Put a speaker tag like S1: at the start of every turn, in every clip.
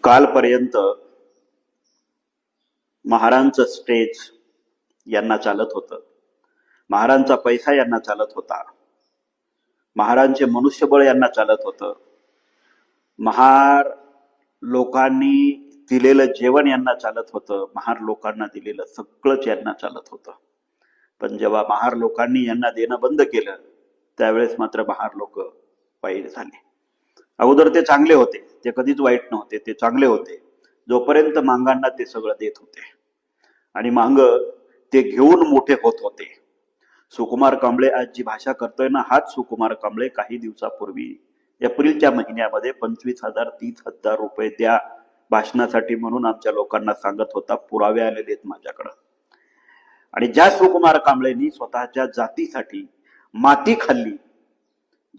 S1: कालपर्यंत महारांचं स्टेज यांना चालत होतं, महारांचा पैसा यांना चालत होता, महारांचे मनुष्यबळ यांना चालत होतं, महार लोकांनी दिलेलं जेवण यांना चालत होतं, महार लोकांना दिलेलं सगळंच यांना चालत होतं. पण जेव्हा महार लोकांनी यांना देणं बंद केलं त्यावेळेस मात्र महार लोक वाईट झाले. अगोदर ते चांगले होते, ते कधीच वाईट नव्हते, ते चांगले होते जोपर्यंत मांगांना ते सगळं देत होते आणि मांग ते घेऊन मोठे होत होते. सुकुमार कांबळे आज जी भाषा करतोय ना, हाच सुकुमार कांबळे काही दिवसापूर्वी एप्रिलच्या महिन्यामध्ये 25,000 30,000 रुपये द्या भाषणासाठी म्हणून आमच्या लोकांना सांगत होता. पुरावे आलेले आहेत माझ्याकडं. आणि ज्या सुकुमार कांबळेंनी स्वतःच्या जातीसाठी माती खाल्ली,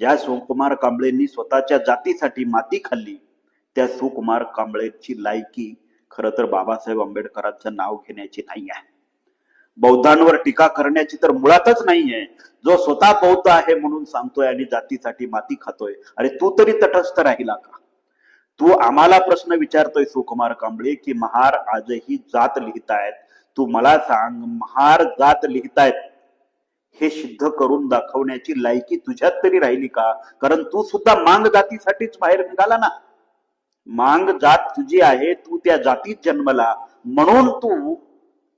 S1: ज्या सुकुमार कांबळेंनी स्वतःच्या जातीसाठी माती खाल्ली, त्या सुकुमार कांबळेची लायकी खरं तर बाबासाहेब आंबेडकरांचं नाव घेण्याची नाही आहे, बौद्धांवर टीका करण्याची तर मुळातच नाहीये. जो स्वतः बौद्ध आहे म्हणून सांगतोय आणि जातीसाठी माती खातोय, अरे तू तरी तटस्थ राहिला का? तू आम्हाला प्रश्न विचारतोय सुकुमार कांबळे की महार आजही जात लिहितायत, तू मला सांग महार जात लिहितायत हे सिद्ध करून दाखवण्याची लायकी तुझ्यात तरी राहिली का? कारण तू सुद्धा मांग जातीसाठीच बाहेर निघाला ना. मांग जात तुझी आहे, तू त्या जातीत जन्मला म्हणून तू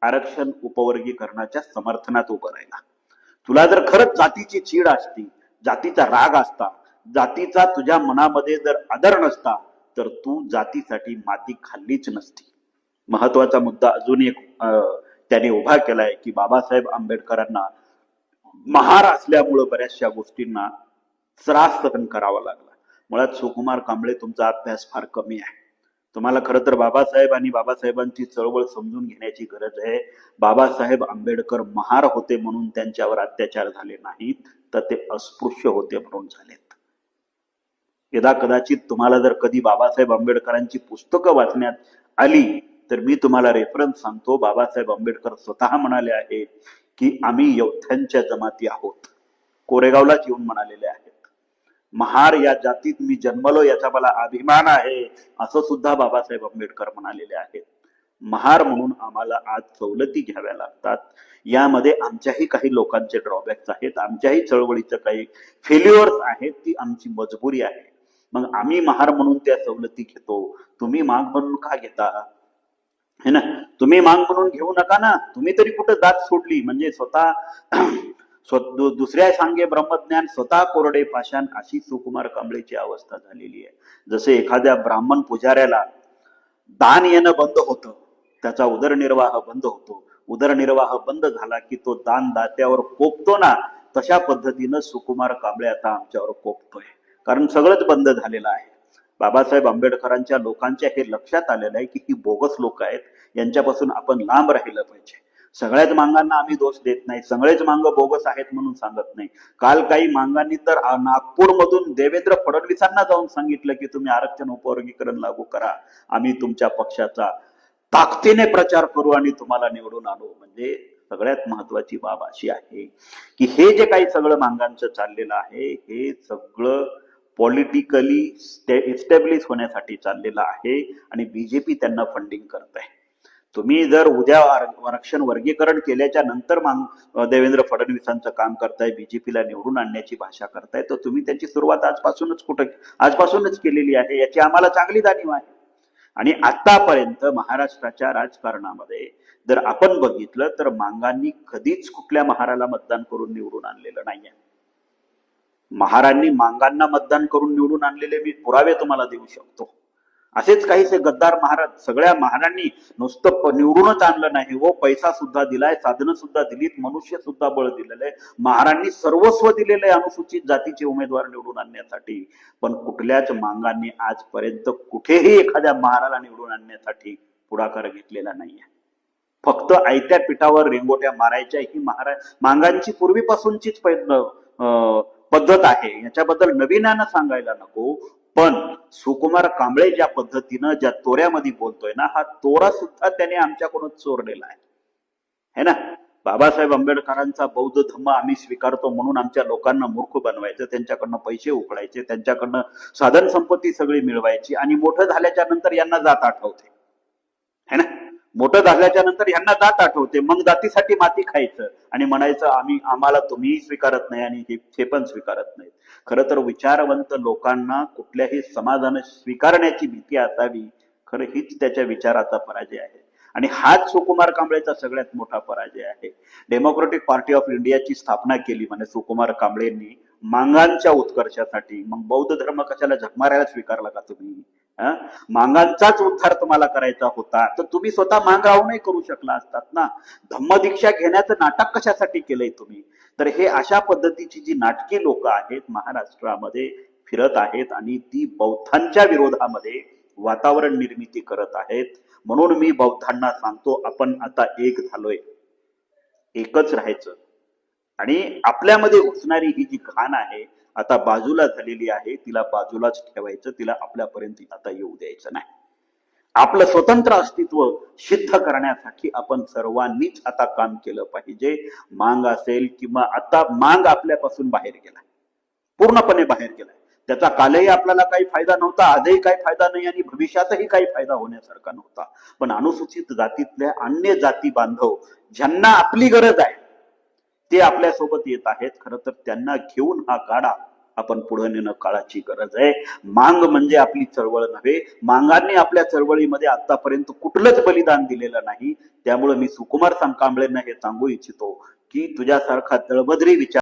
S1: आरक्षण उपवर्गीकरणाच्या समर्थनात उभं राहिला. तुला जर खरंच जातीची चीड असती, जातीचा राग असता, जातीचा तुझ्या मनामध्ये जर आदर नसता तर तू जातीसाठी माती खाल्लीच नसती. महत्वाचा मुद्दा अजून एक त्याने उभा केलाय की बाबासाहेब आंबेडकरांना महार असल्यामुळं बऱ्याचशा गोष्टींना त्रास सहन करावा लागला. मुळात सुकुमार कांबळे तुमचा अभ्यास फार कमी आहे. तुम्हाला खरं तर बाबासाहेब आणि बाबासाहेबांची चळवळ समजून घेण्याची गरज आहे. बाबासाहेब आंबेडकर महार होते म्हणून त्यांच्यावर अत्याचार झाले नाहीत, तर ते अस्पृश्य होते म्हणून झालेत. यदा कदाचित तुम्हाला जर कधी बाबासाहेब आंबेडकरांची पुस्तकं वाचण्यात आली तर मी तुम्हाला रेफरन्स सांगतो. बाबासाहेब आंबेडकर स्वतः म्हणाले आहेत की आम्ही योद्ध्यांच्या जमाती आहोत. कोरेगावलाच येऊन म्हणालेले आहेत. महार या जातीत मी जन्मलो याचा मला अभिमान आहे असं सुद्धा बाबासाहेब आंबेडकर म्हणालेले आहेत. महार म्हणून आम्हाला आज सवलती घ्याव्या लागतात. यामध्ये आमच्याही काही लोकांचे ड्रॉबॅक्स आहेत, आमच्याही चळवळीचं काही फेल्युअर्स आहेत, ती आमची मजबुरी आहे. मग आम्ही महार म्हणून त्या सवलती घेतो, तुम्ही माग म्हणून का घेता? है ना, तुम्ही माग म्हणून घेऊ नका ना. तुम्ही तरी कुठं दात सोडली? म्हणजे दुसऱ्या सांगे ब्रह्मज्ञान स्वतः कोरडे पाषाण अशी सुकुमार कांबळेची अवस्था झालेली आहे. जसे एखाद्या ब्राह्मण पुजाऱ्याला दान येणं बंद होतं, त्याचा उदरनिर्वाह बंद होतो, उदरनिर्वाह बंद झाला की तो दान दात्यावर कोपतो ना, तशा पद्धतीनं सुकुमार कांबळे आता आमच्यावर कोपतोय. कारण सगळंच बंद झालेलं आहे. बाबासाहेब आंबेडकरांच्या लोकांच्या हे लक्षात आलेलं आहे की ही बोगस लोक आहेत, यांच्यापासून आपण लांब राहिलं पाहिजे. सगळ्याच मांगांना आम्ही दोष देत नाही, सगळेच मांग बोगस आहेत म्हणून सांगत नाही. काल काही मांगांनी तर नागपूरमधून देवेंद्र फडणवीसांना जाऊन सांगितलं की तुम्ही आरक्षण उपवर्गीकरण लागू करा, आम्ही तुमच्या पक्षाचा ताकदीने प्रचार करू आणि तुम्हाला निवडून आणू. म्हणजे सगळ्यात महत्वाची बाब अशी आहे की हे जे काही सगळं मांगांचं चाललेलं आहे हे सगळं पॉलिटिकली इस्टॅब्लिश होण्यासाठी चाललेलं आहे आणि बीजेपी त्यांना फंडिंग करत आहे. तुम्ही जर उद्या आरक्षण वर्गीकरण केल्याच्या नंतर देवेंद्र फडणवीसांचं काम करताय, बीजेपीला निवडून आणण्याची भाषा करताय, तर तुम्ही त्याची सुरुवात आजपासूनच केलेली आहे, याची आम्हाला चांगली जाणीव आहे. आणि आतापर्यंत महाराष्ट्राच्या राजकारणामध्ये जर आपण बघितलं तर मांगांनी कधीच कुठल्या महाराला मतदान करून निवडून आणलेलं नाहीये. महारांनी मांगांना मतदान करून निवडून आणलेले मी पुरावे तुम्हाला देऊ शकतो. असेच काहीसे गद्दार महाराज, सगळ्या महारांनी नुसतं निवडूनच आणलं नाही हो, पैसा सुद्धा दिलाय, साधनं सुद्धा दिलीत, मनुष्य सुद्धा बळ दिलेलं आहे. महारांनी सर्वस्व दिलेलं आहे अनुसूचित जातीचे उमेदवार निवडून आणण्यासाठी. पण कुठल्याच मांगांनी आजपर्यंत कुठेही एखाद्या महाराला निवडून आणण्यासाठी पुढाकार घेतलेला नाहीये. फक्त आयत्या पिठावर रेंगोट्या मारायच्या ही मांगांची पूर्वीपासूनचीच पद्धत आहे. याच्याबद्दल नवीनानं सांगायला नको. पण सुकुमार कांबळे ज्या पद्धतीनं ज्या तोऱ्यामध्ये बोलतोय ना, हा तोरा सुद्धा त्याने आमच्याकडून चोरलेला आहे, है ना. बाबासाहेब आंबेडकरांचा बौद्ध धम्म आम्ही स्वीकारतो म्हणून आमच्या लोकांना मूर्ख बनवायचं, त्यांच्याकडनं पैसे उकळायचे, त्यांच्याकडनं साधन संपत्ती सगळी मिळवायची आणि मोठं झाल्याच्या नंतर यांना जात आठवते है ना. मोठं झाल्याच्या नंतर यांना जात आठवते, मग जातीसाठी माती खायचं आणि म्हणायचं आम्हाला तुम्हीही स्वीकारत नाही आणि हे पण स्वीकारत नाहीत. खरं तर विचारवंत लोकांना कुठल्याही समाजानं स्वीकारण्याची भीती असावी, खरं हीच त्याच्या विचाराचा पराजय आहे आणि हाच सुकुमार कांबळेचा सगळ्यात मोठा पराजय आहे. डेमोक्रेटिक पार्टी ऑफ इंडियाची स्थापना केली म्हणे सुकुमार कांबळेंनी मांगांच्या उत्कर्षासाठी. मग बौद्ध धर्म कशाला झकमारायला स्वीकारला का तुम्ही? मांगांचाच उद्धार तुम्हाला करायचा होता तर तुम्ही स्वतः मांग राहूनही करू शकला असतात ना. धम्मदीक्षा घेण्याचं नाटक कशासाठी केलंय तुम्ही? तर हे अशा पद्धतीची जी नाटकी लोक आहेत महाराष्ट्रामध्ये फिरत आहेत आणि ती बौद्धांच्या विरोधामध्ये वातावरण निर्मिती करत आहेत. म्हणून मी बौद्धांना सांगतो, आपण आता एक झालोय, एकच राहायचं आणि आपल्यामध्ये घुसणारी ही जी घाण आहे आता बाजूला झालेली आहे, तिला बाजूलाच ठेवायचं, तिला आपल्यापर्यंत आता येऊ द्यायचं नाही. आपलं स्वतंत्र अस्तित्व सिद्ध करण्यासाठी आपण सर्वांनीच आता काम केलं पाहिजे. मांग असेल किंवा आता मांग आपल्यापासून बाहेर गेला, पूर्णपणे बाहेर गेलाय. त्याचा कालही आपल्याला काही फायदा नव्हता, आजही काही फायदा नाही आणि भविष्यातही काही फायदा होण्यासारखा नव्हता. पण अनुसूचित जातीतल्या अन्य जाती बांधव ज्यांना आपली गरज आहे ते आपल्यासोबत येत आहेत. खरं तर त्यांना घेऊन हा गाडा आपण पुढे नेणं काळाची गरज आहे. मांग म्हणजे आपली चळवळ नव्हे. मांगांनी आपल्या चळवळीमध्ये आतापर्यंत कुठलंच बलिदान दिलेलं नाही. त्यामुळे मी सुकुमार कांबळेंना हे सांगू इच्छितो की तुझ्यासारखा दळबद्री विचार